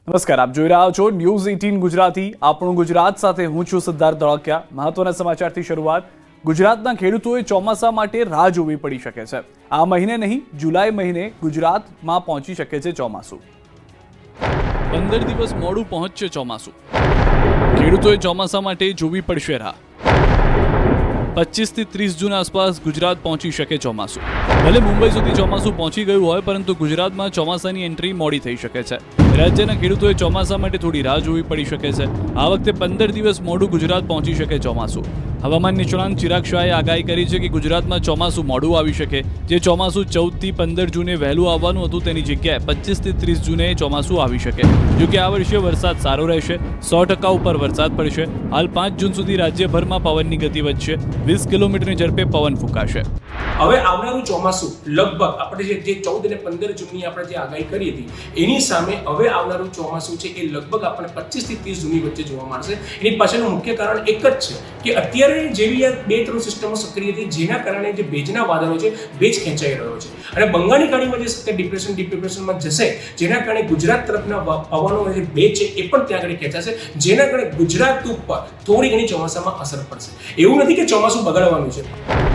નમસ્કાર, આપ જોઈ રહ્યા છો ન્યૂઝ 18 ગુજરાતી. આપણું ગુજરાત સાથે હું છું સિદ્ધાર્થ ધોળકિયા. મહત્વના સમાચારથી શરૂઆત. ગુજરાતના ખેડૂતોએ ચોમાસા માટે રાહ જોવી પડી શકે છે. આ મહિને નહીં, જુલાઈ મહિને ગુજરાતમાં પહોંચી શકે છે ચોમાસું. 15 દિવસ મોડું પહોંચશે ચોમાસું. ખેડૂતોએ ચોમાસા માટે જોવી પડશે રાહ. 25 થી 30 જૂન આસપાસ ગુજરાત પહોંચી શકે ચોમાસું. ભલે મુંબઈ સુધી ચોમાસું પહોંચી ગયું હોય, પરંતુ ગુજરાતમાં ચોમાસાની એન્ટ્રી મોડી થઈ શકે છે. રાજ્યના ખેડૂતોએ ચોમાસા માટે થોડી રાહ જોવી પડી શકે છે. આ વખતે 15 દિવસ મોડું ગુજરાત પહોંચી શકે ચોમાસું. હવામાન નિષ્ણાંત ચિરાગ શાહે આગાહી કરી છે કે ગુજરાતમાં ચોમાસું મોડું આવી શકે. જે ચોમાસું 14 થી 15 જૂને વહેલું આવવાનું હતું તેની જગ્યાએ 25 થી 30 જૂને ચોમાસું આવી શકે. જોકે આ વર્ષે વરસાદ સારો રહેશે. 100% ઉપર વરસાદ પડશે. હાલ 5 જૂન સુધી રાજ્યભરમાં પવનની ગતિ વધશે. 20 કિલોમીટરની ઝડપે પવન ફૂંકાશે. હવે આવનારું ચોમાસું લગભગ આપણે જે 14 અને 15 જૂનની આપણે જે આગાહી કરી હતી એની સામે હવે આવનારું ચોમાસું છે એ લગભગ આપણને 25 થી 30 જૂનની વચ્ચે જોવા મળશે. એની પાછળનું મુખ્ય કારણ એક જ છે કે અત્યારે જેવી આ 2-3 સિસ્ટમો સક્રિય હતી જેના કારણે જે ભેજના વાદળો છે ભેજ ખેંચાઈ રહ્યો છે અને બંગાળની ખાડીમાં જે સતત ડિપ્રેશનમાં જશે જેના કારણે ગુજરાત તરફના પવનો જે ભેજ છે એ પણ ત્યાં આગળ ખેંચાશે જેના કારણે ગુજરાત ઉપર થોડી ઘણી ચોમાસામાં અસર પડશે. એવું નથી કે ચોમાસું બગાડવાનું છે.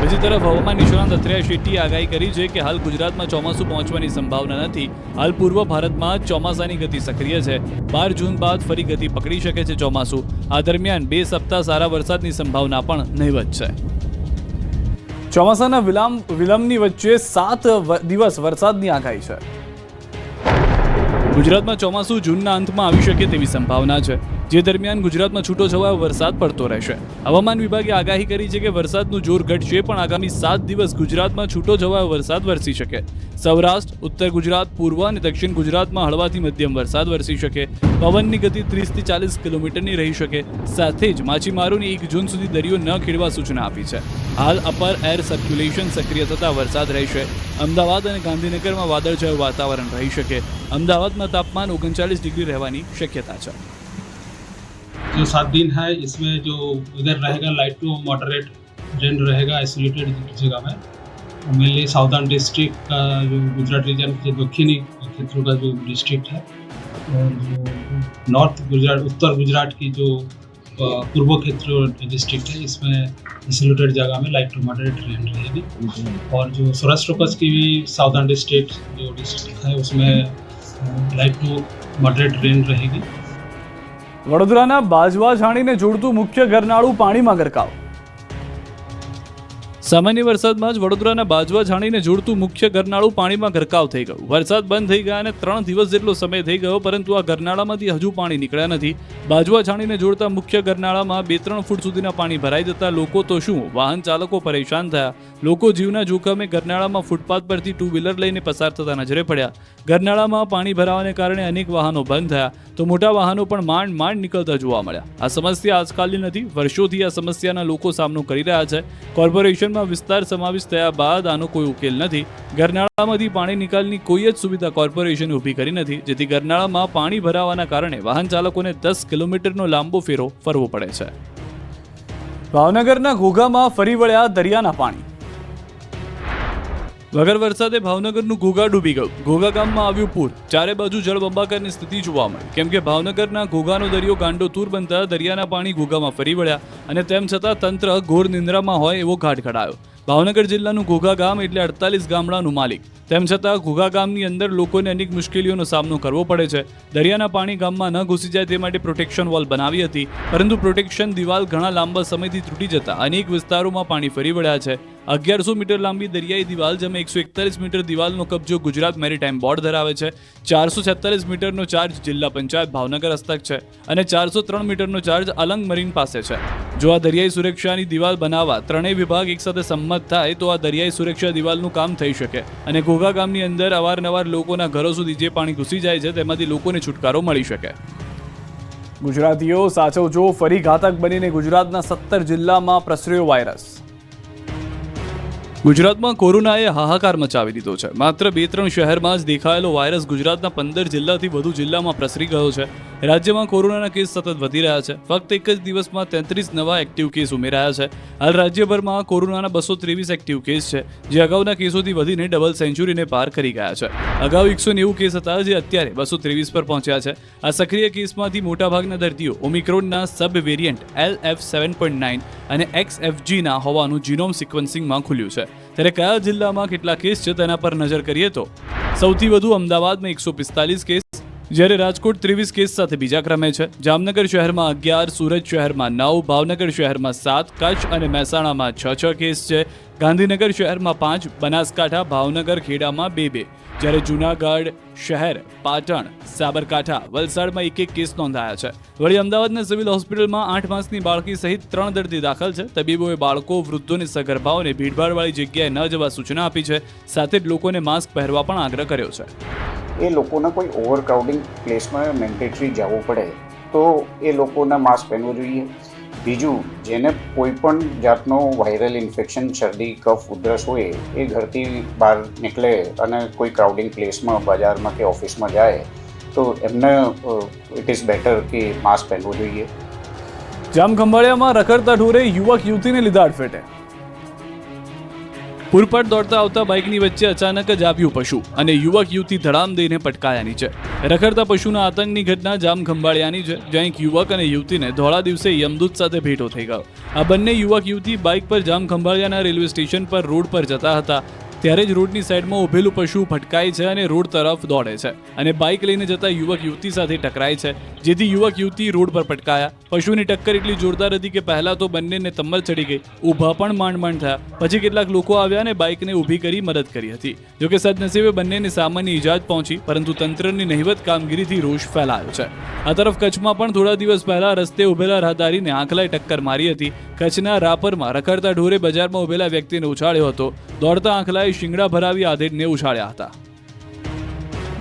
બીજી તરફ હવામાન નિષ્ણાંત અત્રેય શેટ્ટીએ આગાહી કરી છે કે હાલ ગુજરાતમાં ચોમાસું પહોંચવાની સંભાવના નથી. હાલ પૂર્વ ભારતમાં ચોમાસાની ગતિ સક્રિય છે. 12 જૂન બાદ ફરી ગતિ પકડી શકે છે ચોમાસું. આ દરમિયાન 2 સપ્તાહ સારા વરસાદની સંભાવના પણ નહીવત છે. ચોમાસાના વિલંબની વચ્ચે 7 દિવસ વરસાદની આગાહી છે. ગુજરાતમાં ચોમાસું જૂનના અંતમાં આવી શકે તેવી સંભાવના છે. જે દરમિયાન ગુજરાતમાં છૂટોછવાયો વરસાદ પડતો રહેશે. હવામાન વિભાગે આગાહી કરી છે કે વરસાદનું જોર ઘટશે, પણ આગામી 7 દિવસ ગુજરાતમાં છૂટોછવાયો વરસાદ વરસી શકે. સૌરાષ્ટ્ર, ઉત્તર ગુજરાત, પૂર્વ અને દક્ષિણ ગુજરાતમાં હળવાથી મધ્યમ વરસાદ વરસી શકે. પવનની ગતિ 30 થી 40 કિલોમીટરની રહી શકે. સાથે જ માછીમારોને 1 જૂન સુધી દરિયો ન ખેડવા સૂચના આપી છે. હાલ અપર એર સર્ક્યુલેશન સક્રિય થતા વરસાદ રહેશે. અમદાવાદ અને ગાંધીનગરમાં વાદળછાયું વાતાવરણ રહી શકે. અમદાવાદમાં તાપમાન 39 ડિગ્રી રહેવાની શક્યતા છે. जो 7 दिन है इसमें जो इधर रहेगा लाइट टू मॉडरेट रेन रहेगा आइसोलेटेड जगह में. मेनली साउदर्न डिस्ट्रिक्ट का जो गुजरात रीजन के दक्षिणी क्षेत्रों का जो डिस्ट्रिक्ट है और जो नॉर्थ गुजरात उत्तर गुजरात की जो पूर्व क्षेत्र डिस्ट्रिक्ट है इसमें आइसोलेटेड जगह में लाइट टू मॉडरेट रेन रहेगी. और जो सौराष्ट्र कच्छ की भी साउदर्न डिस्ट्रिक्ट जो डिस्ट्रिक्ट है उसमें लाइट टू मॉडरेट रेन रहेगी. વડોદરાના બાજવા છાણીને જોડતું મુખ્ય ગરનાળું પાણીમાં ગરકાવ. સામાન્ય વરસાદમાં જ વડોદરાના બાજવા છાણીને જોડતું મુખ્ય ગરનાળું પાણીમાં ગરકાવ થઈ ગયું. વરસાદ બંધ થઈ ગયા અને 3 દિવસ જેટલો સમય થઈ ગયો, પરંતુ આ ગરનાળામાંથી હજુ પાણી નીકળ્યા નથી. બાજવા છાણીને જોડતા મુખ્ય ગરનાળામાં 2-3 ફૂટ સુધીના પાણી ભરાઈ જતા લોકો તો શું, વાહન ચાલકો પરેશાન થયા. લોકો જીવના જોખમે ગરનાળામાં ફૂટપાથ પરથી 2 વ્હીલર લઈને પસાર થતા નજરે પડ્યા. ગરનાળામાં પાણી ભરાવાને કારણે અનેક વાહનો બંધ થયા, તો મોટા વાહનો પણ માંડ નીકળતા જોવા મળ્યા. આ સમસ્યા આજકાલની નથી, વર્ષોથી આ સમસ્યાના લોકો સામનો કરી રહ્યા છે. કોર્પોરેશનમાં વિસ્તાર સમાવિષ્ટ થયા બાદ આનો કોઈ ઉકેલ નથી. ગરનાળામાંથી પાણી નિકાલની કોઈ જ સુવિધા કોર્પોરેશને ઊભી કરી નથી, જેથી ગરનાળામાં પાણી ભરાવાના કારણે વાહન ચાલકોને 10 કિલોમીટરનો લાંબો ફેરો ફરવો પડે છે. ભાવનગરના ઘોઘામાં ફરી વળ્યા દરિયાના પાણી. વગર વરસાદે ભાવનગરનું ઘોઘા ડૂબી ગયું. ઘોઘા ગામમાં આવ્યું પૂર. ચારે બાજુ જળબંબાકારની સ્થિતિ જોવા મળી, કેમ કે ભાવનગરના ઘોઘાનો દરિયો ગાંડોતૂર બનતા દરિયાના પાણી ઘોઘામાં ફરી વળ્યા અને તેમ છતાં તંત્ર ઘોર નિંદ્રામાં હોય એવો ઘાટ ઘડાયો. ભાવનગર જિલ્લાનું ઘોઘા ગામ એટલે 48 ગામડાનું માલિક. તેમ છતાં ઘોઘા ગામની અંદર લોકોને અનેક મુશ્કેલીઓનો સામનો કરવો પડે છે. દરિયાના પાણી ગામમાં ન ઘૂસી જાય તે માટે પ્રોટેક્શન વોલ બનાવી હતી, પરંતુ પ્રોટેક્શન દિવાલ ઘણા લાંબા સમયથી તૂટી જતા અનેક વિસ્તારોમાં પાણી ફરી વળ્યા છે. 1100 મીટર લાંબી દરિયાઈ દિવાલ, જેમાં 141 મીટર દિવાલનો કબજો ગુજરાત મેરીટાઈમ બોર્ડ ધરાવે છે. 446 મીટરનો ચાર્જ જિલ્લા પંચાયત ભાવનગર હસ્તક છે અને 403 મીટરનો ચાર્જ અલંગ મરીન પાસે છે. જો આ દરિયાઈ સુરક્ષાની દિવાલ બનાવવા ત્રણેય વિભાગ એકસાથે સંમત થાય તો આ દરિયાઈ સુરક્ષા દિવાલનું કામ થઈ શકે અને ઘોઘા ગામની અંદર અવારનવાર લોકોના ઘરો સુધી જે પાણી ઘૂસી જાય છે તેમાંથી લોકોને છુટકારો મળી શકે. ગુજરાતીઓ સાચવજો, ફરી ઘાતક બનીને ગુજરાતના 17 જિલ્લામાં પ્રસર્યો વાયરસ. ગુજરાતમાં કોરોનાએ હાહાકાર મચાવી દીધો છે. માત્ર 2-3 શહેરમાં જ દેખાયેલો વાયરસ ગુજરાતના 15 જિલ્લાથી વધુ જિલ્લામાં પ્રસરી ગયો છે. રાજ્યમાં કોરોનાના કેસ સતત વધી રહ્યા છે. ફક્ત એક જ દિવસમાં 33 નવા એક્ટિવ કેસ ઉમેરાયા છે. હાલ રાજ્યભરમાં કોરોનાના 223 એક્ટિવ કેસ છે, જે અગાઉના કેસોથી વધીને ડબલ સેન્ચુરીને પાર કરી ગયા છે. અગાઉ 190 કેસ હતા, જે અત્યારે 223 પર પહોંચ્યા છે. આ સક્રિય કેસમાંથી મોટાભાગના દર્દીઓ ઓમિક્રોનના સબ વેરિયન્ટ LF7.9 અને XFG ના હોવાનું જીનોમ સિક્વન્સિંગમાં ખુલ્યું છે. ત્યારે કયા જિલ્લામાં કેટલા કેસ છે તેના પર નજર કરીએ તો સૌથી વધુ અમદાવાદમાં 145 કેસ, જ્યારે રાજકોટ 23 કેસ સાથે બીજા ક્રમે છે. જામનગર શહેરમાં 11, સુરત શહેરમાં 9, ભાવનગર શહેરમાં 7, કચ્છ અને મહેસાણામાં 6 કેસ છે. ગાંધીનગર શહેરમાં 5, બનાસકાંઠા, ભાવનગર, ખેડામાં 2, જ્યારે જૂનાગઢ શહેર, પાટણ, સાબરકાંઠા, વલસાડમાં 1 કેસ નોંધાયા છે. વળી અમદાવાદના સિવિલ હોસ્પિટલમાં 8 માસની બાળકી સહિત 3 દર્દી દાખલ છે. તબીબોએ બાળકો, વૃદ્ધો અને સગર્ભાઓને ભીડભાડવાળી જગ્યાએ ન જવા સૂચના આપી છે. સાથે જ લોકોને માસ્ક પહેરવા પણ આગ્રહ કર્યો છે. એ લોકોને કોઈ ઓવરક્રાઉડિંગ પ્લેસમાં મેન્ડેટરી જવું પડે તો એ લોકોને માસ્ક પહેરવું જોઈએ. બીજું, જેને કોઈ પણ જાતનો વાયરલ ઇન્ફેક્શન, શરદી, કફ, ઉધરસ હોય એ ઘરથી બહાર નીકળે અને કોઈ ક્રાઉડિંગ પ્લેસમાં, બજારમાં કે ઓફિસમાં જાય તો એમને ઇટ ઇઝ બેટર કે માસ્ક પહેરવું જોઈએ. જામખંભાળિયામાં રખડતા ઢોરે યુવક યુવતીને લીધા અડફેટે. પૂરપાટ દોડતા આવતા બાઇકની વચ્ચે અચાનક જ આવ્યું પશુ અને યુવક યુવતી ધડામ દઈને પટકાયાની છે. રખડતા પશુના આતંકની ઘટના જામખંભાળિયાની છે, જ્યાં એક યુવક અને યુવતીને ધોળા દિવસે યમદૂત સાથે ભેટો થઈ ગયો. આ બંને યુવક યુવતી બાઇક પર જામખંભાળિયાના રેલવે સ્ટેશન પર રોડ પર જતા હતા. ત્યારે જ રોડની સાઈડમાં ઊભેલું પશુ ભટકાય છે અને રોડ તરફ દોડે છે અને બાઇક લઈને જતા યુવક યુવતી સાથે ટકરાય છે, જેથી યુવક યુવતી રોડ પર પટકાયા. પશુની ટક્કર એટલી જોરદાર હતી કે પહેલા તો બંનેને તમ્મલ ચડી ગઈ, ઊભા પણ માંડ થયા. પછી કેટલાક લોકો આવ્યા અને બાઇકને ઊભી કરી મદદ કરી હતી. જોકે સદનસીબે બંનેને સામાન્ય ઈજા જ પહોંચી, પરંતુ તંત્રની નહિવત કામગીરીથી રોષ ફેલાયો છે. આ તરફ કચ્છમાં પણ થોડા દિવસ પહેલા રસ્તે ઉભેલા રાહદારીને આંખલાએ ટક્કર મારી હતી. કચ્છના રાપરમાં રખડતા ઢોરે બજારમાં ઉભેલા વ્યક્તિને ઉછાળ્યો હતો. દોડતા આંખલાએ શિંગડા ભરાવી આધેડને ઉછાળ્યા હતા.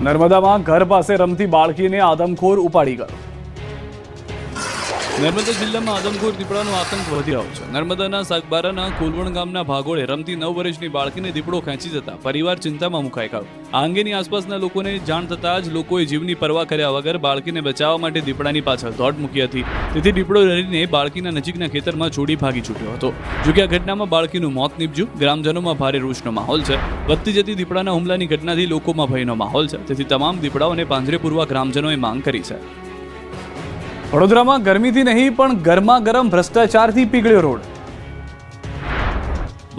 નર્મદામાં ઘર પાસે રમતી બાળકીને આદમખોર ઉપાડી ગયો. નર્મદા જિલ્લામાં આદમખોર દીપડાનો આતંક વધી રહ્યો છે. નર્મદાના સાગબારાના કોલવણ ગામના ભાગોળે રમતી 9 વર્ષની બાળકીને દીપડો ખેંચી જતા પરિવાર ચિંતામાં મુકાઈ ગયો. આ અંગેની આસપાસના લોકોને જાણ થતાં જ લોકોએ જીવની પરવા કર્યા વગર બાળકીને બચાવવા માટે દીપડાની પાછળ દોડ મૂકી હતી. તેથી દીપડો ડરીને બાળકીના નજીકના ખેતરમાં છોડી ભાગી છૂટ્યો હતો. જોકે આ ઘટનામાં બાળકીનું મોત નીપજ્યું. ગ્રામજનોમાં ભારે રોષનો માહોલ છે. વધતી જતી દીપડાના હુમલાની ઘટનાથી લોકોમાં ભયનો માહોલ છે. તેથી તમામ દીપડાઓને પાંજરે પૂરવા ગ્રામજનોએ માંગ કરી છે. વડોદરામાં ગરમીથી નહીં પણ ગરમા ગરમ ભ્રષ્ટાચારથી પીગળ્યો રોડ.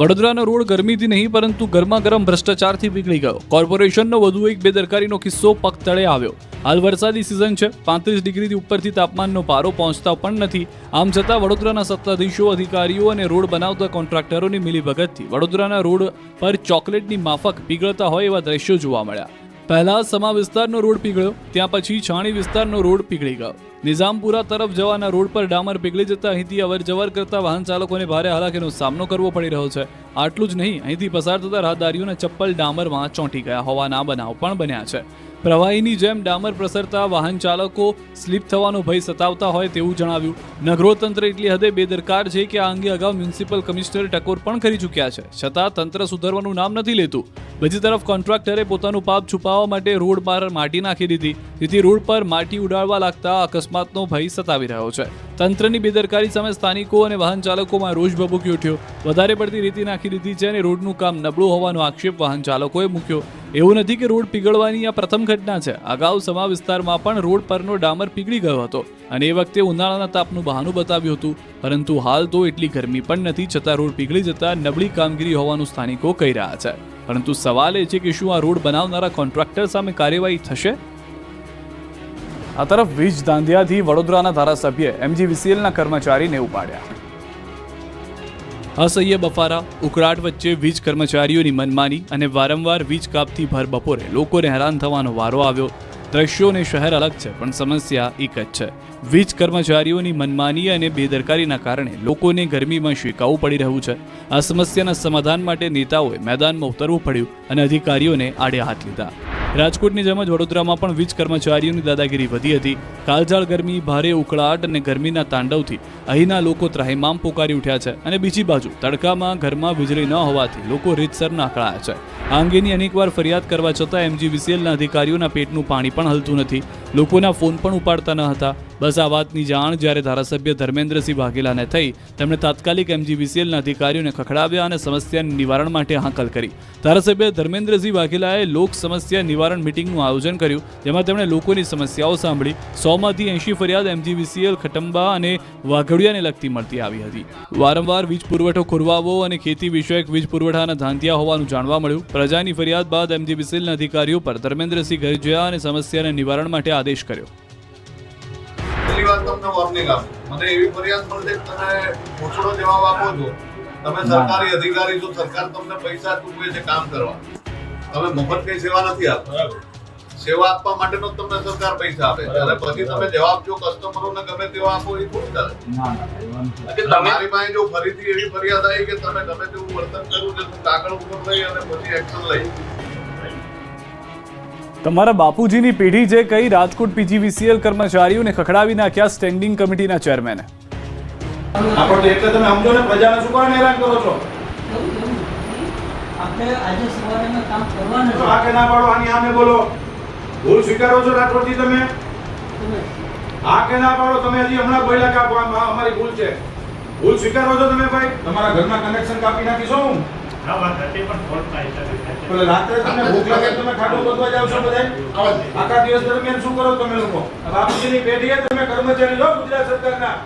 વડોદરાનો રોડ ગરમીથી નહીં પરંતુ ગરમા ગરમ ભ્રષ્ટાચારથી પીગળી ગયો. કોર્પોરેશનનો વધુ એક બેદરકારીનો કિસ્સો પગતળે આવ્યો. હાલ વરસાદી સિઝન છે. 35 ડિગ્રીથી ઉપરથી તાપમાનનો પારો પહોંચતા પણ નથી. આમ છતાં વડોદરાના સત્તાધીશો, અધિકારીઓ અને રોડ બનાવતા કોન્ટ્રાક્ટરોની મિલીભગતથી વડોદરાના રોડ પર ચોકલેટની માફક પીગળતા હોય એવા દ્રશ્યો જોવા મળ્યા. પહેલા સમા વિસ્તારનો રોડ પીગળ્યો, ત્યાં પછી છાણી વિસ્તારનો રોડ પીગળી ગયો. નિઝામપુરા તરફ જવાના રોડ પર ડામર પીગળી જતા અહીંથી અવરજવર કરતા વાહન ચાલકોને ભારે હાલાકીનો સામનો કરવો પડી રહ્યો છે. આટલું જ નહીં, અહીંથી પસાર થતા રાહદારીઓના ચપ્પલ ડામરમાં ચોંટી ગયા હોવાના બનાવ પણ બન્યા છે. પ્રવાહીની જેમ ડામર પ્રસરતા વાહન ચાલકો સ્લીપ થવાનો ભય સતાવતા હોય તેવું જણાવ્યું. નગરો તંત્ર એટલી હદે બેદરકાર છે કે આ અંગે અગાઉ મ્યુનિસિપલ કમિશનર ટકોર પણ કરી ચૂક્યા છે, છતાં તંત્ર સુધરવાનું નામ નથી લેતું. બીજી તરફ કોન્ટ્રાક્ટરે પોતાનું પાપ છુપાવવા માટે રોડ પર માટી નાખી દીધી, જેથી રોડ પર માટી ઉડાડવા લાગતા અકસ્માતનો ભય સતાવી રહ્યો છે. તંત્રની બેદરકારી સામે સ્થાનિકો અને વાહન ચાલકોમાં રોષ ભભૂકી ઉઠ્યો. વધારે પડતી રેતી નાખી દીધી છે અને રોડનું કામ નબળું હોવાનો આક્ષેપ વાહન ચાલકોએ મૂક્યો. એવું નથી કે રોડ પીગળવાની આ પ્રથમ ઘટના છે. અગાઉ સમા વિસ્તારમાં પણ રોડ પરનો ડામર પીગળી ગયો હતો અને એ વખતે ઉનાળાના તાપનું બહાનું બતાવ્યું હતું. પરંતુ હાલ તો એટલી ગરમી પણ નથી, છતાં રોડ પીગળી જતા નબળી કામગીરી હોવાનું સ્થાનિકો કહી રહ્યા છે. પરંતુ સવાલ એ છે કે શું આ રોડ બનાવનારા કોન્ટ્રાક્ટર સામે કાર્યવાહી થશે? આ તરફ વીજ ધાંધિયાથી વડોદરાના ધારાસભ્ય MGVCLના કર્મચારીને ઉપાડ્યા. અસહ્ય બફારા, ઉકળાટ વચ્ચે વીજ કર્મચારીઓની મનમાની અને વારંવાર વીજ કાપથી ભર બપોરે લોકોને હેરાન થવાનો વારો આવ્યો. દ્રશ્યો અને શહેર અલગ છે પણ સમસ્યા એક જ છે. વીજ કર્મચારીઓની મનમાની અને બેદરકારીના કારણે લોકોને ગરમીમાં શેકાવું પડી રહ્યું છે. આ સમસ્યાના સમાધાન માટે નેતાઓએ મેદાનમાં ઉતરવું પડ્યું અને અધિકારીઓને આડે હાથ લીધા. રાજકોટની જેમ જ વડોદરામાં પણ વીજ કર્મચારીઓની દાદાગીરી વધી હતી. કાળઝાળ ગરમી, ભારે ઉકળાટ અને ગરમીના તાંડવથી અહીંના લોકો ત્રાહિમામ પોકારી ઉઠ્યા છે અને બીજી બાજુ તડકામાં ઘરમાં વીજળી ન હોવાથી લોકો રીતસર નાકળાયા છે. આ અંગેની અનેકવાર ફરિયાદ કરવા છતાં MGVCLના અધિકારીઓના પેટનું પાણી પણ હલતું નથી. લોકોના ફોન પણ ઉપાડતા ન હતા. બસ આ વાતની જાણ જ્યારે ધારાસભ્ય ધર્મેન્દ્રસિંહ વાઘેલાને થઈ, તેમણે તાત્કાલિક MGVCLના અધિકારીઓને ખખડાવ્યા અને સમસ્યાના નિવારણ માટે હાકલ કરી. ધારાસભ્ય ધર્મેન્દ્રસિંહ વાઘેલાએ લોક સમસ્યા નિવારણ મિટિંગનું આયોજન કર્યું, જેમાં તેમણે લોકોની સમસ્યાઓ સાંભળી. 100માંથી 80 ફરિયાદ MGVCL ખટંબા અને વાઘડિયાને લગતી મળતી આવી હતી. વારંવાર વીજ પુરવઠો ખોરવાવો અને ખેતી વિષયક વીજ પુરવઠાના ધાંધિયા હોવાનું જાણવા મળ્યું. પ્રજાની ફરિયાદ બાદ MGVCLના અધિકારીઓ પર ધર્મેન્દ્રસિંહ ઘરે ગયા અને સમસ્યાના નિવારણ માટે આદેશ કર્યો. પહેલી વાર તમને વોર્નિંગ આપું, મને એવી ફરિયાદ મળશે કે તમે પૂછડો જવાબ આપો છો. તમે સરકારી અધિકારી છો, સરકાર તમને પૈસા ચૂકવે છે કામ કરવા. તમે મફત કઈ સેવા નથી આપતા. સેવા આપવા માટેનો જ તમને સરકાર પૈસા આપે છે અને પછી તમે જવાબ જો કસ્ટમરોને ગમે તેવા આપો એ થોડું ચાલે. તમારી પાસે જો ફરીથી એવી ફરિયાદ આવી કે તમે ગમે તેવું વર્તન કર્યું છે, તો કાગળ ઉપર લઈ અને પછી એક્શન લઈ. તમારા બાપુજીની પેઢી જે કઈ રાજકોટ PGVCL કર્મચારીઓને ખખડાવી નાખ્યા સ્ટેન્ડિંગ કમિટીના ચેરમેને. આપણે એટલે તમે સમજો ને, પ્રજાને શું કારણે હેરાન કરો છો? આપણે આજે સવારે કામ કરવાનું છે. આ કે ના પાડો, આની સામે બોલો. ભૂલ સ્વીકારો છો રાજકોટથી તમે? આ કે ના પાડો, તમે હજી હમણાં બોલ્યા કે અમારી ભૂલ છે. ભૂલ સ્વીકારો છો તમે ભાઈ? તમારા ઘરના કનેક્શન કાપી નાખીશું હું. રાત્રે તમને ભૂખ લાગે તમે ખાટું ગોતવા જાવ છો બધા? આખા દિવસ દરમિયાન શું કરો તમે લોકો? બાપુજીની પેઢીએ તમે કર્મચારી છો ગુજરાત સરકારના.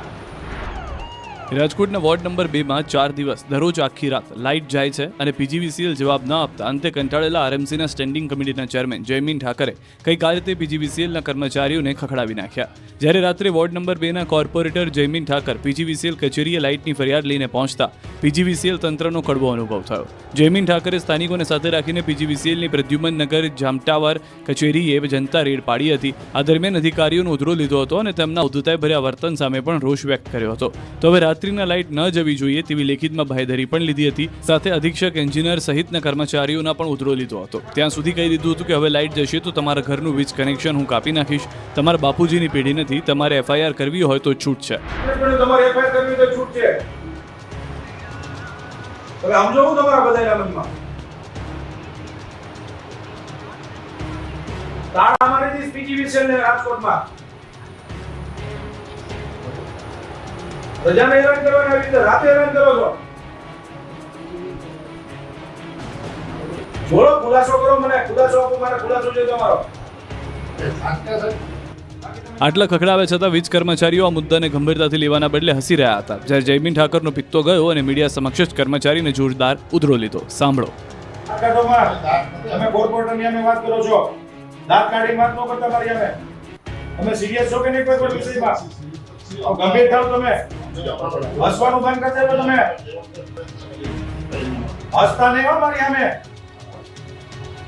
રાજકોટના વોર્ડ નંબર 2માં 4 દિવસ દરરોજ આખી રાત લાઇટ જાય છે અને PGVCL જવાબ ન આપતા અંતે કંટાળેલા RMCના સ્ટેન્ડિંગ કમિટીના ચેરમેન જયમીન ઠાકરે કઈ રીતે PGVCLના કર્મચારીઓને ખખડાવી નાખ્યા. જ્યારે રાત્રે વોર્ડ નંબર 2ના કોર્પોરેટર જયમીન ઠાકર PGVCL કચેરીએ લાઇટની ફરિયાદ લઈને પહોંચતા PGVCL તંત્રનો કડવો અનુભવ થયો. જયમીન ઠાકરે સ્થાનિકોને સાથે રાખીને PGVCLની પ્રદ્યુમન નગર જામટાવર કચેરીએ જનતા રેડ પાડી હતી. આ દરમિયાન અધિકારીઓનો ઉધરો લીધો હતો અને તેમના ઉદ્ધતાઈભર્યા વર્તન સામે પણ રોષ વ્યક્ત કર્યો હતો. તો હવે રાત્રિના લાઇટ ન જવી જોઈએ તેવી લેખિતમાં બાંહેધરી પણ લીધી હતી. સાથે અધિક્ષક એન્જિનિયર સહિતના કર્મચારીઓના પણ ઉધરો લીધો હતો. ત્યાં સુધી કહી દીધું હતું કે હવે લાઇટ જશે તો તમારા ઘરનું વીજ કનેક્શન હું કાપી નાખીશ. તમારા બાપુજીની પેઢી નથી, તમારે FIR કરવી હોય તો છૂટ છે. તમારે FIR કરવી તો છૂટ છે. તમે સમજો હું તમારા બધાના મનમાં. તાળા મારી દીધી PGVCL ને રાજકોટમાં. પ્રજાને હેરાન કરવાના આવી રીતે રાતે હેરાન કરો છો. બોલો, ખુલાસો કરો, મને ખુલાસો આપો, મારે ખુલાસો જોઈએ તમારો. આટલા ખખડાવ્યા છતાં વીજ કર્મચારીઓ આ મુદ્દાને ગંભીરતાથી લેવાના બદલે હસી રહ્યા હતા. જ્યારે જયમીન ઠાકરનો પિત્તો ગયો અને મીડિયા સમક્ષ જ કર્મચારીને જોરદાર ઉધરો લીધો. સાંભળો. તમે કોર્પોરેટરની સામે વાત કરો છો, દાંત કાઢી વાત ન કરતા મારી સામે. તમે સિરિયસ છો કે નહીં કોઈ પણ વિષયમાં? ગંભીર થાવ તમે. હસવાનું બંધ કરી દેજો તમે. હસતા નહીં હો મારી સામે.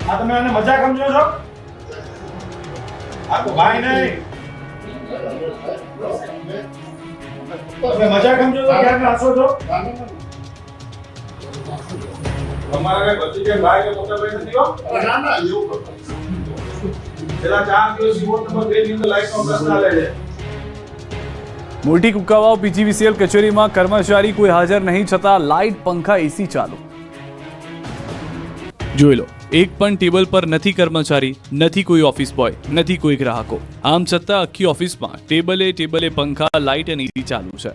આ તમે આને મજાક સમજો છો? આ તો ભાઈ નહીં. તમે મજાક સમજો છો કે આને હસો છો? તમારા કઈ બચી કે ભાઈ કે મોટા ભાઈ નથી હો? ના ના, એવું છેલ્લા 4 દિવસ વોર્ડ નંબર 2 ની અંદર લાઈટનો પ્રશ્ન આલે છે. મોટી કુકાવાવ PGVCL કચેરીમાં કર્મચારી કોઈ હાજર નહીં છતાં લાઇટ, પંખા, AC ચાલુ. જોઈ લો, એક પણ ટેબલ પર નથી કર્મચારી, નથી કોઈ ઓફિસ બોય, નથી કોઈ ગ્રાહકો. આમ છતાં આખી ઓફિસમાં ટેબલે પંખા, લાઇટ અને AC ચાલુ છે.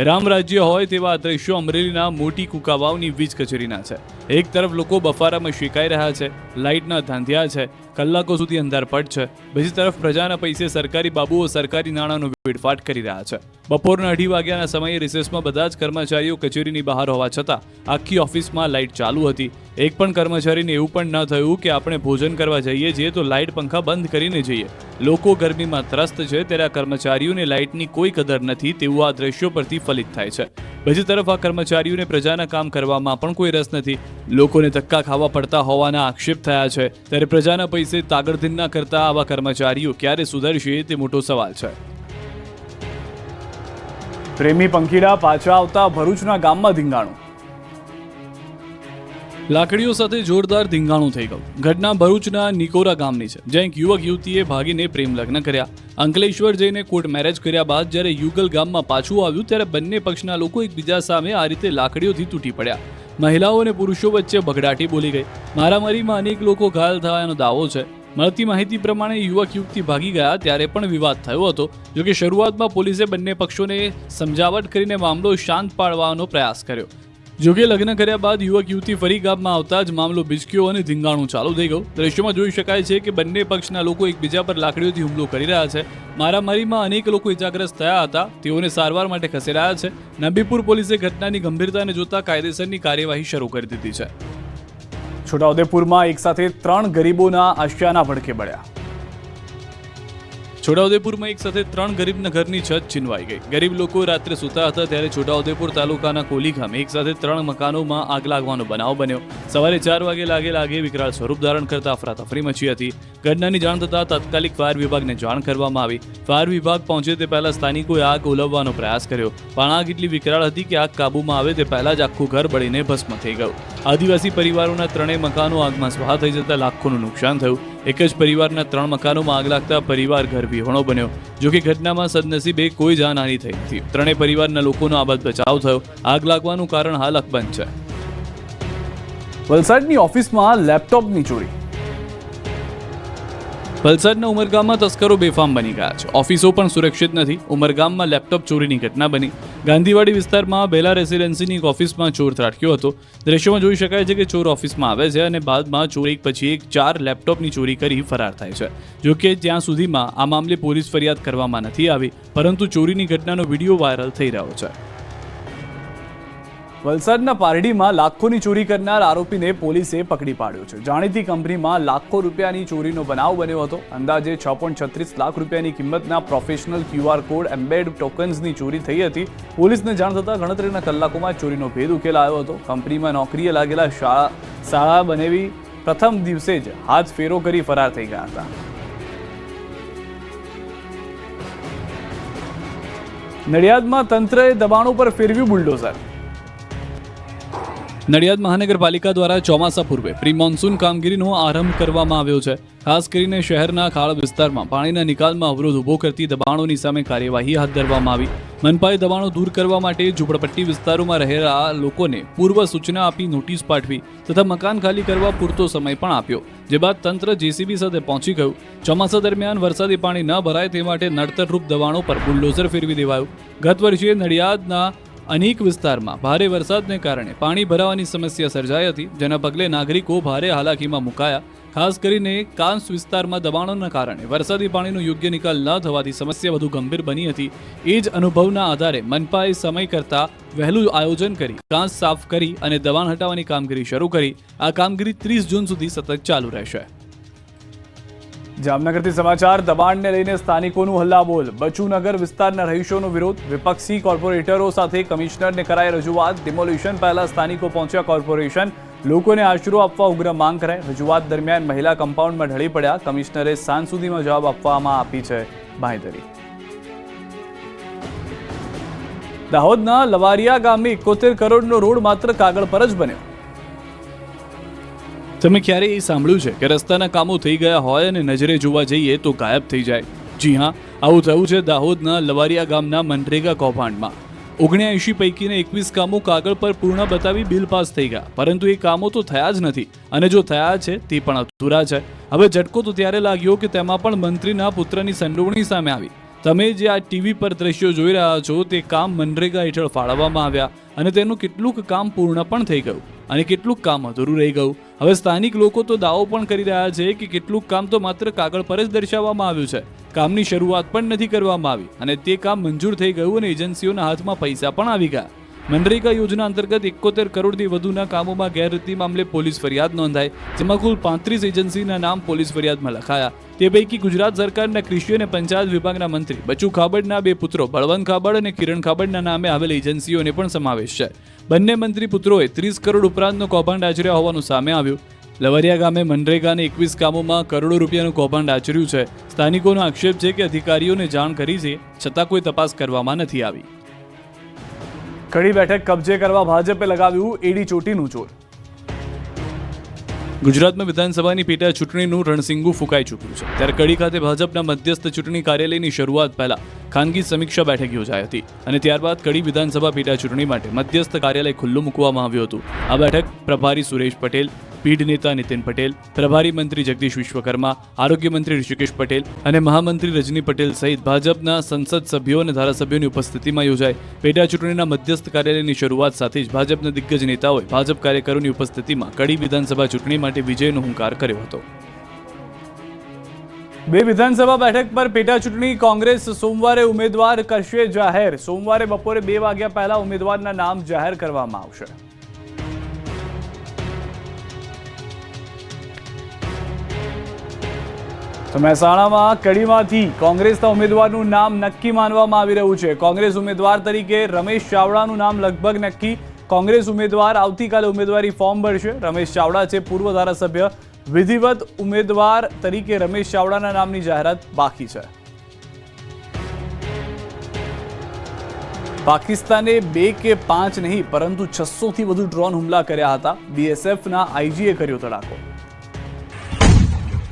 રામ રાજ્ય હોય તેવા આ દ્રશ્યો અમરેલીના મોટી કુકાવાવની વીજ કચેરીના છે. એક તરફ લોકો બફારામાં શેકાઈ રહ્યા છે, લાઇટના ધાંધિયા છે, કલાકો સુધી અંધારપટ છે. બીજી તરફ પ્રજાના પૈસે સરકારી બાબુઓ સરકારી નાણાંનો વેડફાટ કરી રહ્યા છે. બપોરના 2:30 વાગ્યાના સમયે રિસેસમાં બધા જ કર્મચારીઓ કચેરીની બહાર હોવા છતાં આખી ઓફિસમાં લાઇટ ચાલુ હતી. એક પણ કર્મચારીને એવું પણ ન થયું કે આપણે ભોજન કરવા જઈએ છીએ તો લાઇટ પંખા બંધ કરીને જઈએ. લોકો ગરમીમાં ત્રસ્ત છે ત્યારે આ કર્મચારીઓને લાઇટની કોઈ કદર નથી તેવું આ દ્રશ્યો પરથી ફલિત થાય છે. બીજી તરફ આ કર્મચારીઓને પ્રજાના કામ કરવામાં પણ કોઈ રસ નથી. લોકોને ધક્કા ખાવા પડતા હોવાના આક્ષેપ થયા છે. ત્યારે પ્રજાના પૈસે તાગડધીન કરતા આવા કર્મચારીઓ ક્યારે સુધરશે તે મોટો સવાલ છે. પ્રેમી પંખીડા પાછા આવતા ભરૂચના ગામમાં ધીંગાણું. લાકડીઓ સાથે જોરદાર ધીંગાણું થઈ ગયું. ઘટના ભરૂચના નિકોરા ગામની છે, જ્યાં એક યુવક યુવતીએ ભાગીને પ્રેમ લગ્ન કર્યા. અંકલેશ્વર જઈને કોર્ટ મેરેજ કર્યા બાદ જ્યારે યુગલ ગામમાં પાછું આવ્યું ત્યારે બંને પક્ષના લોકો એકબીજા સામે આ રીતે લાકડીઓથી તૂટી પડ્યા. મહિલાઓ અને પુરુષો વચ્ચે બગડાટી બોલી ગઈ. મારામારીમાં અનેક લોકો ઘાયલ થયાનો દાવો છે. મળતી માહિતી પ્રમાણે યુવક યુવતી ભાગી ગયા ત્યારે પણ વિવાદ થયો હતો. જોકે શરૂઆતમાં પોલીસે બંને પક્ષોને સમજાવટ કરીને મામલો શાંત પાડવાનો પ્રયાસ કર્યો. જોકે લગ્ન કર્યા બાદ યુવક યુવતી ફરી ગામમાં આવતા જ મામલો બિચક્યો અને ધીંગાણું ચાલુ થઈ ગયું. દ્રશ્યોમાં જોઈ શકાય છે કે બંને પક્ષના લોકો એકબીજા પર લાકડીઓથી હુમલો કરી રહ્યા છે. મારામારીમાં અનેક લોકો ઇજાગ્રસ્ત થયા હતા. તેઓને સારવાર માટે ખસેડાયા છે. નબીપુર પોલીસે ઘટનાની ગંભીરતાને જોતા કાયદેસરની કાર્યવાહી શરૂ કરી દીધી છે. છોટાઉદેપુરમાં એક સાથે 3 ગરીબોના આશિયાના ભડકે બળ્યા. છોટાઉદેપુરમાં એક સાથે 3 ગરીબના ઘરની છત છીનવાઈ ગઈ. ગરીબ લોકો રાત્રે સૂતા હતા ત્યારે છોટાઉદેપુર તાલુકાના કોલી ગામે એક સાથે 3 મકાનોમાં આગ લાગવાનો બનાવ બન્યો. સવારે 4 વાગે લાગે વિકરાળ સ્વરૂપ ધારણ કરતા અફરાતફરી મચી હતી. ઘટનાની જાણ થતાં તાત્કાલિક ફાયર વિભાગને જાણ કરવામાં આવી. ફાયર વિભાગ પહોંચે તે પહેલા સ્થાનિકોએ આગ ઓલવવાનો પ્રયાસ કર્યો, પણ આગ એટલી વિકરાળ હતી કે આગ કાબૂમાં આવે તે પહેલા જ આખું ઘર બળીને ભસ્મ થઈ ગયું. આદિવાસી પરિવારોના 3 મકાનો આગમાં સ્વાહ થઈ જતા લાખોનું નુકસાન થયું. એક જ પરિવારના 3 મકાનોમાં આગ લાગતા પરિવાર ઘર વિહોણો બન્યો. જોકે ઘટનામાં સદનસીબે કોઈ જાનહાનિ થઈ નથી. 3 પરિવારના લોકોનો આબાદ બચાવ થયો. આગ લાગવાનું કારણ હાલ અકબંધ છે. વલસાડની ઓફિસમાં લેપટોપની ચોરી. વલસાડના ઉમરગામમાં તસ્કરો બેફામ બની ગયા છે. ઓફિસો પણ સુરક્ષિત નથી. ઉમરગામમાં લેપટોપ ચોરીની ઘટના બની. ગાંધીવાડી વિસ્તારમાં બેલા રેસિડેન્સીની એક ઓફિસમાં ચોર ત્રાટક્યો હતો. દ્રશ્યોમાં જોઈ શકાય છે કે ચોર ઓફિસમાં આવે છે અને બાદમાં ચોર એક પછી એક 4 લેપટોપની ચોરી કરી ફરાર થાય છે. જોકે ત્યાં સુધીમાં આ મામલે પોલીસ ફરિયાદ કરવામાં નથી આવી, પરંતુ ચોરીની ઘટનાનો વિડીયો વાયરલ થઈ રહ્યો છે. વલસાડના પારડીમાં લાખોની ચોરી કરનાર આરોપીને પોલીસે પકડી પાડ્યો છે. જાણીતી કંપનીમાં લાખો રૂપિયાની ચોરીનો બનાવ બન્યો હતો. અંદાજે 6.36 લાખ રૂપિયાની કિંમતના પ્રોફેશનલ QR કોડ એમ્બેડ ટોકન્સની ચોરી થઈ હતી. પોલીસને જાણ થતાં ગણતરીના કલાકોમાં ચોરીનો ભેદ ઉકેલાયો હતો. કંપનીમાં નોકરીએ લાગેલા શાળા બનેવી પ્રથમ દિવસે જ હાથ ફેરો કરી ફરાર થઈ ગયા હતા. નડિયાદમાં તંત્રએ દબાણો પર ફેરવ્યું બુલડોઝર. નડિયાદ મહાનગરપાલિકા દ્વારા ચોમાસા પૂર્વે પ્રી મોન્સૂન કામગીરીનો આરંભ કરવામાં આવ્યો છે. ખાસ કરીને શહેરના ખાળ વિસ્તારમાં પાણીના નિકાલમાં અવરોધ ઊભો કરતી દબાણોની સામે કાર્યવાહી હાથ ધરવામાં આવી. મનપાએ દબાણો દૂર કરવા માટે ઝૂંપડપટ્ટી વિસ્તારોમાં રહેલા લોકોને પૂર્વ સૂચના આપી નોટિસ પાઠવી તથા મકાન ખાલી કરવા પૂરતો સમય પણ આપ્યો, જે બાદ તંત્ર JCB સાથે પહોંચી ગયું. ચોમાસા દરમિયાન વરસાદી પાણી ન ભરાય તે માટે નડતરરૂપ દબાણો પર બુલડોઝર ફેરવી દેવાયું. ગત વર્ષે નડિયાદના અનેક વિસ્તારમાં ભારે વરસાદને કારણે પાણી ભરાવાની સમસ્યા સર્જાઈ હતી, જેના પગલે નાગરિકો ભારે હાલાકીમાં મુકાયા. ખાસ કરીને કાંસ વિસ્તારમાં દબાણોના કારણે વરસાદી પાણીનો યોગ્ય નિકાલ ન થવાથી સમસ્યા વધુ ગંભીર બની હતી. એ જ અનુભવના આધારે મનપાએ સમય કરતાં વહેલું આયોજન કરી કાંસ સાફ કરી અને દબાણ હટાવવાની કામગીરી શરૂ કરી. આ કામગીરી 30 જૂન સુધી સતત ચાલુ રહેશે. જામનગરથી સમાચાર. દબાણને લઈને સ્થાનિકોનું હલ્લાબોલ. બચુનગર વિસ્તારના રહીશોનો વિરોધ. વિપક્ષી કોર્પોરેટરો સાથે કમિશનરને કરાઈ રજૂઆત. ડિમોલિશન પહેલા સ્થાનિકો પહોંચ્યા કોર્પોરેશન. લોકોને આશરો આપવા ઉગ્ર માંગ કરાઈ. રજૂઆત દરમિયાન મહિલા કમ્પાઉન્ડમાં ઢળી પડ્યા. કમિશનરે સાંજ સુધીમાં જવાબ આપવામાં આપી છે બાંહેધરી. દાહોદના લવારિયા ગામે 71 કરોડનો રોડ માત્ર કાગળ પર જ બન્યો. તમે ક્યારેય એ સાંભળ્યું છે કે રસ્તાના કામો થઈ ગયા હોય અને નજરે જોવા જઈએ તો ગાયબ થઈ જાય? જી હા, આવું થયું છે દાહોદના લવારિયા ગામના મનરેગા કૌભાંડમાં. 79 પૈકીના 21 કામો કાગળ પર પૂર્ણ બતાવી બિલ પાસ થઈ ગયા, પરંતુ એ કામો તો થયા જ નથી અને જો થયા છે તે પણ અધૂરા છે. હવે ઝટકો તો ત્યારે લાગ્યો કે તેમાં પણ મંત્રીના પુત્રની સંડોવણી સામે આવી. તમે જે આ ટીવી પર દ્રશ્યો જોઈ રહ્યા છો તે કામ મનરેગા હેઠળ ફાળવવામાં આવ્યા અને તેનું કેટલુંક કામ પૂર્ણ પણ થઈ ગયું અને કેટલુંક કામ અધૂરું રહી ગયું. હવે સ્થાનિક લોકો તો દાવો પણ કરી રહ્યા છે કે કેટલુંક કામ તો માત્ર કાગળ પર જ દર્શાવવામાં આવ્યું છે. કામની શરૂઆત પણ નથી કરવામાં આવી અને તે કામ મંજૂર થઈ ગયું અને એજન્સીઓના હાથમાં પૈસા પણ આવી ગયા. મનરેગા યોજના અંતર્ગત 71 કરોડથી વધુના કામોમાં ગેરરીતિ મામલે પોલીસ ફરિયાદ નોંધાઈ, જેમાં કુલ 35 એજન્સીના નામ પોલીસ ફરિયાદમાં લખાયા. તે પૈકી ગુજરાત સરકારના કૃષિ અને પંચાયત વિભાગના મંત્રી બચુ ખાબડના 2 પુત્રો બળવંત ખાબડ અને કિરણ ખાબડના નામે આવેલ એજન્સીઓને પણ સમાવેશ છે. બંને મંત્રી પુત્રોએ 30 કરોડ ઉપરાંતનો કૌભાંડ આચર્યા હોવાનું સામે આવ્યું. લવરિયા ગામે મનરેગાને 21 કામોમાં કરોડો રૂપિયાનું કૌભાંડ આચર્યું છે. સ્થાનિકોનો આક્ષેપ છે કે અધિકારીઓને જાણ કરી છે છતાં કોઈ તપાસ કરવામાં નથી આવી. કડી બેઠક કબજે કરવા ભાજપે લગાવ્યું એડી ચોટીનું જોર. ગુજરાતમાં વિધાનસભાની પેટા ચૂંટણીનું રણસિંગુ ફૂંકાઈ ચૂક્યું છે, ત્યારે કડી ખાતે ભાજપના મધ્યસ્થ ચૂંટણી કાર્યાલયની શરૂઆત પહેલા ખાનગી સમીક્ષા બેઠક યોજાઈ હતી અને ત્યારબાદ કડી વિધાનસભા પેટા ચૂંટણી માટે મધ્યસ્થ કાર્યાલય ખુલ્લું મૂકવામાં આવ્યું હતું. આ બેઠક પ્રભારી સુરેશ પટેલ, પીઢ નેતા નીતિન પટેલ, પ્રભારી મંત્રી જગદીશ વિશ્વકર્મા, આરોગ્ય મંત્રી ઋષિકેશ પટેલ અને મહામંત્રી રજની પટેલ સહિત ભાજપના સંસદ સભ્યો અને ધારાસભ્યોની ઉપસ્થિતિમાં યોજાઈ. પેટા ચૂંટણીના મધ્યસ્થ કાર્યાલયની શરૂઆત સાથે જ ભાજપના દિગ્ગજ નેતાઓએ ભાજપ કાર્યકરોની ઉપસ્થિતિમાં કડી વિધાનસભા ચૂંટણી માટે વિજયનો હુંકાર કર્યો હતો. બે વિધાનસભા બેઠક પર પેટા ચૂંટણી કોંગ્રેસ સોમવારે ઉમેદવાર કરશે જાહેર. સોમવારે બપોરે 2 વાગ્યા પહેલા ઉમેદવારના નામ જાહેર કરવામાં આવશે. તો મહેસાણામાં કડીમાંથી કોંગ્રેસના ઉમેદવારનું નામ નક્કી માનવામાં આવી રહ્યું છે. કોંગ્રેસ ઉમેદવાર તરીકે રમેશ ચાવડાનું નામ લગભગ નક્કી. કોંગ્રેસ ઉમેદવાર આવતીકાલે ઉમેદવારી ફોર્મ ભરશે. રમેશ ચાવડા છે પૂર્વ ધારાસભ્ય. વિધિવત ઉમેદવાર તરીકે રમેશ ચાવડાના નામની જાહેરાત બાકી છે. પાકિસ્તાને 2 કે 5 નહીં પરંતુ 600 થી વધુ ડ્રોન હુમલા કર્યા હતા. બીએસએફના આઈજીએ કર્યો તડાકો.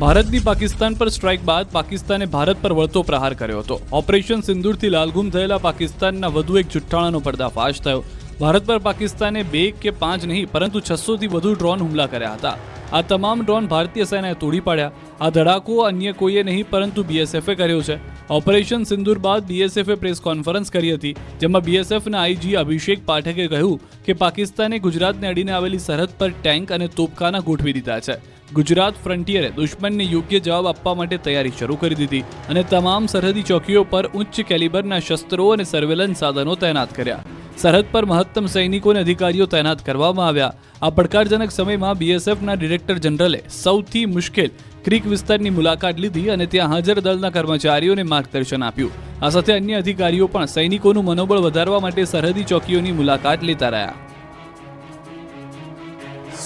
ભારતની પાકિસ્તાન પર સ્ટ્રાઇક બાદ પાકિસ્તાને ભારત પર વળતો પ્રહાર કર્યો હતો. ઓપરેશન સિંદૂરથી લાલગુમ થયેલા પાકિસ્તાનના વધુ એક જુઠ્ઠાણાનો પર્દાફાશ થયો. ભારત પર પાકિસ્તાને 2 કે 5 નહીં પરંતુ 600 થી વધુ ડ્રોન હુમલા કર્યા હતા. આ તમામ ડ્રોન ભારતીય સેનાએ તોડી પાડ્યા. આ ધડાકો અન્ય કોઈએ નહીં પરંતુ બીએસએફે કર્યો છે. ઓપરેશન સિંદૂર બાદ બીએસએફે પ્રેસ કોન્ફરન્સ કરી હતી, જેમાં બીએસએફના આઈજી અભિષેક પાઠકે કહ્યું કે પાકિસ્તાને ગુજરાતને અડીને આવેલી સરહદ પર ટેન્ક અને તોપખાના ગોઠવી દીધા છે. ગુજરાત ફ્રન્ટિયરે દુશ્મનને યોગ્ય જવાબ આપવા માટે તૈયારી શરૂ કરી દીધી અને તમામ સરહદી ચોકીઓ પર ઉચ્ચ કેલિબરના શસ્ત્રો અને સર્વેલન્સ સાધનો તૈનાત કર્યા. સરહદ પર મહત્તમ સૈનિકો અને અધિકારીઓ તૈનાત કરવામાં આવ્યા. આ પડકારજનક સમયમાં બીએસએફના ડિરેક્ટર જનરલે સૌથી મુશ્કેલ ક્રીક વિસ્તારની મુલાકાત લીધી અને ત્યાં હાજર દળના કર્મચારીઓને માર્ગદર્શન આપ્યું. આ સાથે અન્ય અધિકારીઓ પણ સૈનિકોનું મનોબળ વધારવા માટે સરહદી ચોકીઓની મુલાકાત લેતા રહ્યા.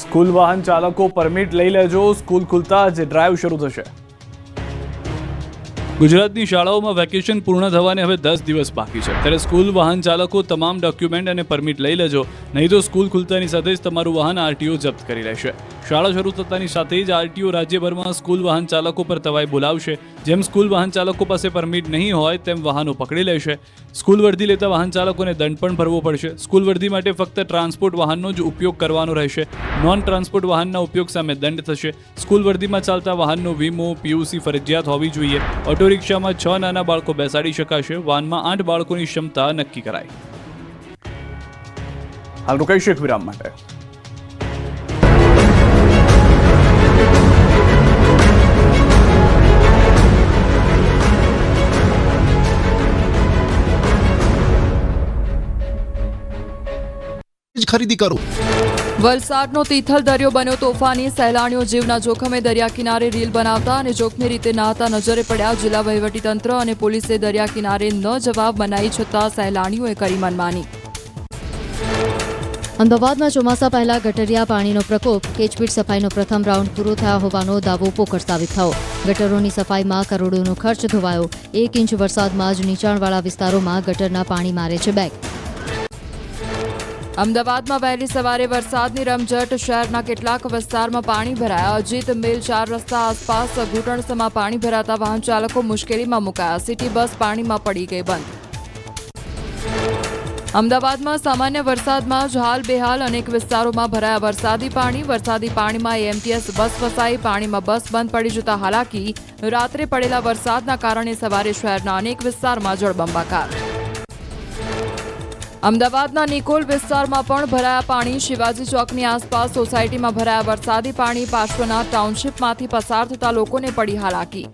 સ્કૂલ વાહન ચાલકો પરમિટ લઈ લેજો. સ્કૂલ ખુલતા જ ડ્રાઈવ શરૂ થશે. ગુજરાતની શાળાઓમાં વેકેશન પૂર્ણ થવાને હવે 10 દિવસ બાકી છે, ત્યારે સ્કૂલ વાહન ચાલકો તમામ ડોક્યુમેન્ટ અને પરમિટ લઈ લેજો, નહીં તો સ્કૂલ ખુલતાની સાથે જ તમારું વાહન આરટીઓ જપ્ત કરી લેશે. શાળા શરૂ થતાની સાથે જ આરટીઓ રાજ્યભરમાં સ્કૂલ વાહન ચાલકો પર તવાઈ બોલાવશે. જેમ સ્કૂલ વાહન ચાલકો પાસે પરમિટ નહીં હોય તેમ વાહનો પકડી લેશે. સ્કૂલ વર્દી લેતા વાહન ચાલકોને દંડ પણ ભરવો પડશે. સ્કૂલ વર્દી માટે ફક્ત ટ્રાન્સપોર્ટ વાહનનો જ ઉપયોગ કરવાનો રહેશે. નોન ટ્રાન્સપોર્ટ વાહનના ઉપયોગ સામે દંડ થશે. સ્કૂલ વર્દીમાં ચાલતા વાહનનો વીમો, પીયુસી ફરજિયાત હોવી જોઈએ. ઓટો રિક્ષામાં 6 નાના બાળકો બેસાડી શકાશે. વાનમાં 8 બાળકોની ક્ષમતા નક્કી કરાઈ. હાલ રોકાઈશું એક વિરામ માટે. ખરીદી કરો. વલસાડનો તિથલ દરિયો બન્યો તોફાની. સહેલાણીઓ જીવના જોખમે દરિયા કિનારે રીલ બનાવતા અને જોખમી રીતે નહાતા નજરે પડ્યા. જિલ્લા વહીવટીતંત્ર અને પોલીસે દરિયા કિનારે ન જવા મનાઈ છતાં સહેલાણીઓએ કરી મનમાની. અમદાવાદમાં ચોમાસા પહેલા ગટરિયા પાણીનો પ્રકોપ. કેચપીટ સફાઈનો પ્રથમ રાઉન્ડ પૂરો થયા હોવાનો દાવો પોકળ સાબિત થયો. ગટરોની સફાઈમાં કરોડોનો ખર્ચ ધોવાયો. 1 ઇંચ વરસાદમાં જ નીચાણવાળા વિસ્તારોમાં ગટરના પાણી મારે છે બેક. અમદાવાદમાં વહેલી સવારે વરસાદની રમઝટ. શહેરના કેટલાક વિસ્તારમાં પાણી ભરાયા. અજીત મિલ 4 રસ્તા આસપાસ ઘૂંટણસમાં પાણી ભરાતા વાહન ચાલકો મુશ્કેલીમાં મુકાયા. સિટી બસ પાણીમાં પડી ગઈ બંધ. અમદાવાદમાં સામાન્ય વરસાદમાં જ હાલ બેહાલ. અનેક વિસ્તારોમાં ભરાયા વરસાદી પાણી. વરસાદી પાણીમાં એએમટીએસ બસ ફસાઈ. પાણીમાં બસ બંધ પડી જતા હાલાકી. રાત્રે પડેલા વરસાદના કારણે સવારે શહેરના અનેક વિસ્તારમાં જળબંબાકાર. અમદાવાદના નિકોલ વિસ્તારમાં પણ ભરાયા પાણી. શિવાજી ચોકની આસપાસ સોસાયટીમાં ભરાયા વરસાદી પાણી. પાર્શ્વનાથ ટાઉનશીપમાંથી પસાર થતા લોકોને પડી હાલાકી.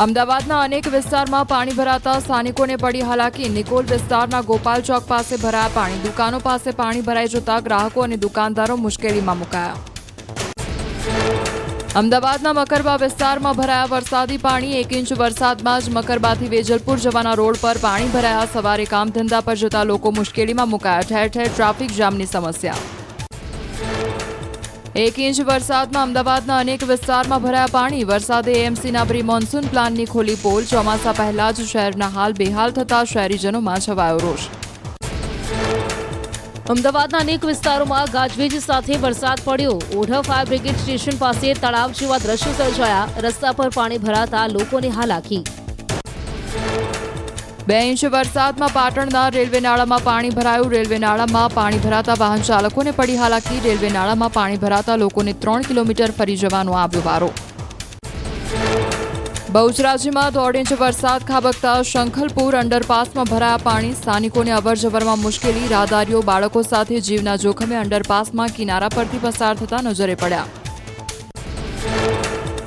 અમદાવાદના અનેક વિસ્તારમાં પાણી ભરાતા સ્થાનિકોને પડી હાલાકી. નિકોલ વિસ્તારના ગોપાલ ચોક પાસે ભરાયા પાણી. દુકાનો પાસે પાણી ભરાઈ જતા ગ્રાહકો અને દુકાનદારો મુશ્કેલીમાં મુકાયા. અમદાવાદના મકરબા વિસ્તારમાં ભરાયા વરસાદી પાણી. 1 ઇંચ વરસાદમાં જ મકરબાથી વેજલપુર જવાના રોડ પર પાણી ભરાયા. સવારે કામ ધંધા પર જતા લોકો મુશ્કેલીમાં મુકાયા. ઠેર ઠેર ટ્રાફિક જામની સમસ્યા. 1 ઇંચ વરસાદમાં અમદાવાદના અનેક વિસ્તારમાં ભરાયા પાણી. વરસાદે એએમસીના પ્રી મોન્સૂન પ્લાનની ખોલી પોલ. ચોમાસા પહેલા જ શહેરના હાલ બેહાલ થતા શહેરીજનોમાં છવાયો રોષ. અમદાવાદના અનેક વિસ્તારોમાં ગાજવીજ સાથે વરસાદ પડ્યો. ઓઢવ ફાયર બ્રિગેડ સ્ટેશન પાસે તળાવ જેવા દ્રશ્યો સર્જાયા. રસ્તા પર પાણી ભરાતા લોકોને હાલાકી. 2 ઇંચ વરસાદમાં પાટણના રેલવે નાળામાં પાણી ભરાયું. રેલવે નાળામાં પાણી ભરાતા વાહન ચાલકોને પડી હાલાકી. રેલવે નાળામાં પાણી ભરાતા લોકોને 3 કિલોમીટર ફરી જવાનો આવ્યો વારો. બહુચરાજીમાં 1.5 ઇંચ વરસાદ ખાબકતા શંખલપુર અંડરપાસમાં ભરાયા પાણી. સ્થાનિકોને અવરજવરમાં મુશ્કેલી. રાહદારીઓ બાળકો સાથે જીવના જોખમે અંડરપાસમાં કિનારા પરથી પસાર થતા નજરે પડ્યા.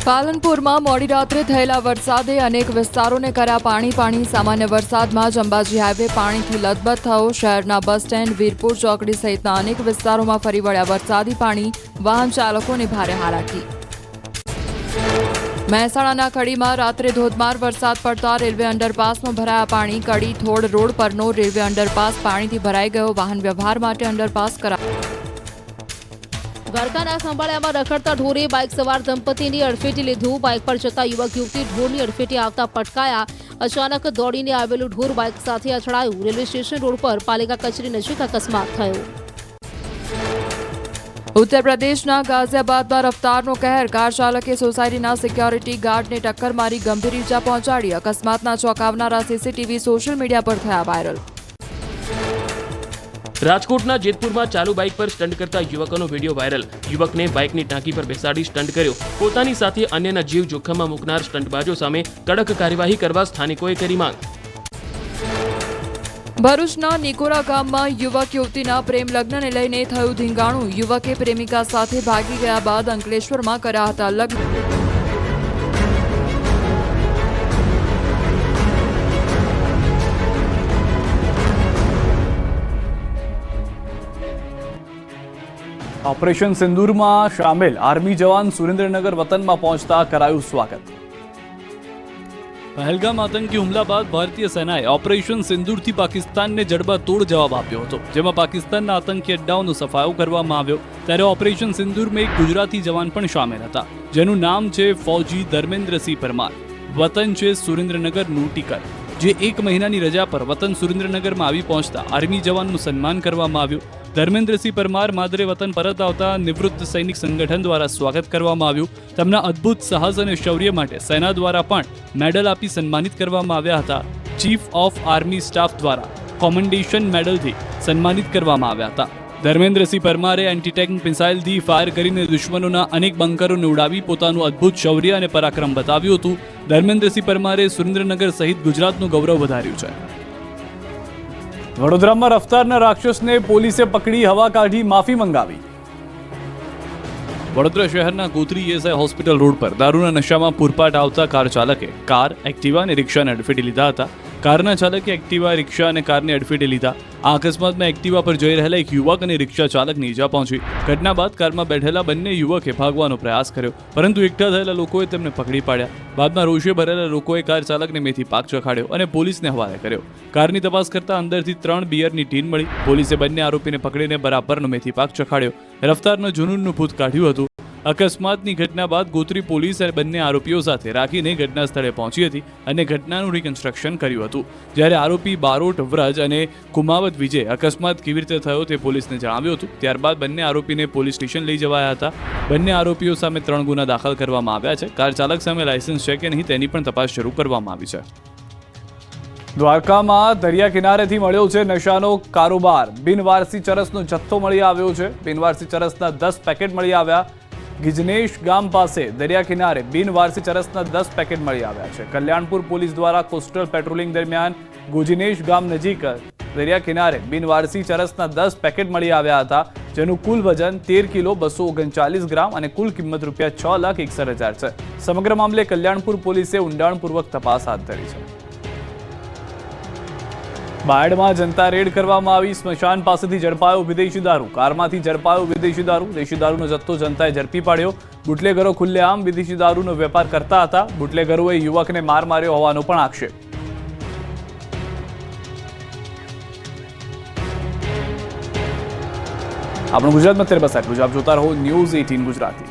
પાલનપુરમાં મોડી રાત્રે થયેલા વરસાદે અનેક વિસ્તારોને કર્યા પાણી. સામાન્ય વરસાદમાં જ અંબાજી હાઈવે પાણીથી લથબથ થયો. શહેરના બસ સ્ટેન્ડ, વીરપુર ચોકડી સહિતના અનેક વિસ્તારોમાં ફરી વળ્યા વરસાદી પાણી. વાહન ચાલકોને ભારે હાલાકી. મહેસાણાના કડીમાં રાત્રે ધોધમાર વરસાદ પડતા રેલવે અંડરપાસમાં ભરાયા પાણી. કડી થોડ રોડ પરનો રેલવે અંડરપાસ પાણીથી ભરાઈ ગયો. વાહન વ્યવહાર માટે અંડરપાસ કરાયો. દ્વારકાના ખંભાળિયામાં રખડતા ઢોરે બાઇક સવાર દંપતીની અડફેટે લીધું. બાઇક પર જતા યુવક યુવતી ઢોરની અડફેટે આવતા પટકાયા. અચાનક દોડીને આવેલું ઢોર બાઇક સાથે અથડાયું. રેલવે સ્ટેશન રોડ પર પાલિકા કચેરી નજીક અકસ્માત થયો. ઉત્તર પ્રદેશના ગાઝિયાબાદમાં રફતારનો કહેર. કાર ચાલકે સોસાયટીના સિક્યોરિટી ગાર્ડને ટક્કર મારી ગંભીર ઈજા પહોંચાડી. અકસ્માતના ચોંકાવનારા સીસીટીવી સોશિયલ મીડિયા પર થયા વાયરલ. રાજકોટના જેતપુરમાં ચાલુ બાઇક પર સ્ટન્ટ કરતા યુવકોનો વિડીયો વાયરલ. યુવકને બાઇકની ટાંકી પર બેસાડી સ્ટન્ટ કર્યો. પોતાની સાથે અન્યના જીવ જોખમમાં મૂકનાર સ્ટન્ટબાજો સામે કડક કાર્યવાહી કરવા સ્થાનિકોએ કરી માંગ. ભરૂચના નિકોરા ગામમાં યુવક યુવતીના પ્રેમ લગ્નને લઈને થયું ધીંગાણું. યુવકે પ્રેમિકા સાથે ભાગી ગયા બાદ અંકલેશ્વરમાં કર્યા હતા લગ્ન. ઓપરેશન સિંદૂરમાં સામેલ આર્મી જવાન સુરેન્દ્રનગર વતનમાં પહોંચતા કરાયું સ્વાગત. પહેલગામ આતંકી હુમલા બાદ ભારતીય સેનાએ ઓપરેશન સિંદૂરથી પાકિસ્તાનને જડબાતોડ જવાબ આપ્યો હતો, જેમાં પાકિસ્તાનના આતંકી અડ્ડાઓનો સફાયો કરવામાં આવ્યો. ત્યારે ઓપરેશન સિંદૂરમાં એક ગુજરાતી જવાન પણ સામેલ હતા, જેનું નામ છે ફૌજી ધર્મેન્દ્રસિંહ પરમાર. વતન છે સુરેન્દ્રનગરનું ટીકર, જે 1 મહિનાની રજા પર વતન સુરેન્દ્રનગરમાં આવી પહોંચતા આર્મી જવાનનું સન્માન કરવામાં આવ્યું. ધર્મેન્દ્રસિંહ પરમાર માદરે વતન પરત આવતા નિવૃત્ત સૈનિક સંગઠન દ્વારા સ્વાગત કરવામાં આવ્યું. તેમના અદ્ભુત સાહસ અને શૌર્ય માટે સેના દ્વારા પણ મેડલ આપી સન્માનિત કરવામાં આવ્યા હતા. ચીફ ઓફ આર્મી સ્ટાફ દ્વારા કોમેન્ડેશન મેડલથી સન્માનિત કરવામાં આવ્યા હતા. ધર્મેન્દ્રસિંહ પરમારે એન્ટીટેક મિસાઇલથી ફાયર કરીને દુશ્મનોના અનેક બંકરોને ઉડાવી પોતાનું અદ્ભુત શૌર્ય અને પરાક્રમ બતાવ્યું હતું. ધર્મેન્દ્રસિંહ પરમારે સુરેન્દ્રનગર સહિત ગુજરાતનું ગૌરવ વધાર્યું છે. વડોદરામાં રફતારના રાક્ષસને પોલીસે પકડી હવા કાઢી માફી મંગાવી. વડોદરા શહેરના ગોત્રી એસઆઈ હોસ્પિટલ રોડ પર દારૂના નશામાં પૂરપાટ આવતા કાર ચાલકે કાર, એક્ટિવા અને રિક્ષાને અડફેટે લીધા હતા. કારના ચાલકે એક્ટિવા, રિક્ષા અને કારને અડફેટે લીધા. આ અકસ્માતમાં એક્ટિવા પર જઈ રહેલા એક યુવક અને રિક્ષા ચાલકને ઈજા પહોંચી. ઘટના બાદ કારમાં બેઠેલા બંને યુવકે ભાગવાનો પ્રયાસ કર્યો, પરંતુ એકઠા થયેલા લોકોએ તેમને પકડી પાડ્યા. બાદમાં રોષે ભરેલા લોકોએ કાર ચાલકને મેથી પાક ચખાડ્યો અને પોલીસને હવાલે કર્યો. કારની તપાસ કરતા અંદરથી 3 બિયરની ટીન મળી. પોલીસે બંને આરોપીને પકડીને બરાબરનો મેથી પાક ચખાડ્યો. રફતારનો જુનૂનનું ભૂત કાઢ્યું હતું. અકસ્માતની ઘટના બાદ ગોત્રી પોલીસ બંને આરોપીઓ સાથે રાખીને ઘટના સ્થળે પહોંચી હતી અને ઘટનાનું રિકન્સ્ટ્રક્શન કર્યું હતું. જ્યારે આરોપી બારોટ વ્રજ અને કુમાવત વિજય અકસ્માત કેવી રીતે થયો તે પોલીસને જણાવ્યું હતું. ત્યારબાદ બંને આરોપીને પોલીસ સ્ટેશન લઈ જવાયા હતા. બંને આરોપીઓ સામે 3 ગુના દાખલ કરવામાં આવ્યા છે. કાર ચાલક સામે લાયસન્સ છે કે નહીં તેની પણ તપાસ શરૂ કરવામાં આવી છે. દ્વારકામાં દરિયા કિનારેથી મળ્યો છે નશાનો કારોબાર. બિનવારસી ચરસનો જથ્થો મળી આવ્યો છે. બિનવારસી ચરસના 10 પેકેટ મળી આવ્યા. ગિજનેશ ગામ પાસે દરિયા કિનારે બિનવારસી ચરસના 10 પેકેટ મળી આવ્યા છે. કલ્યાણપુર પોલીસ દ્વારા કોસ્ટલ પેટ્રોલિંગ દરમિયાન ગોજિનેશ ગામ નજીક દરિયા કિનારે બિનવારસી ચરસના 10 પેકેટ મળી આવ્યા હતા, જેનું કુલ વજન 13 કિલો 239 ગ્રામ અને કુલ કિંમત ₹6,61,000 છે. સમગ્ર મામલે કલ્યાણપુર પોલીસે ઊંડાણપૂર્વક તપાસ હાથ ધરી છે. બાયડમાં જનતા રેડ કરવામાં આવી. સ્મશાન પાસેથી ઝડપાયો વિદેશી દારૂ. કારમાંથી ઝડપાયો વિદેશી દારૂ. દેશી દારૂનો જથ્થો જનતાએ ઝડપી પાડ્યો. બુટલેગરો ખુલ્લેઆમ વિદેશી દારૂનો વેપાર કરતા હતા. બુટલેગરોએ યુવકને માર માર્યો હોવાનો પણ આક્ષેપ. આપણું ગુજરાતમાં અત્યારે બસ આટલું જ. આપ જોતા રહો ન્યૂઝ 18 ગુજરાતી.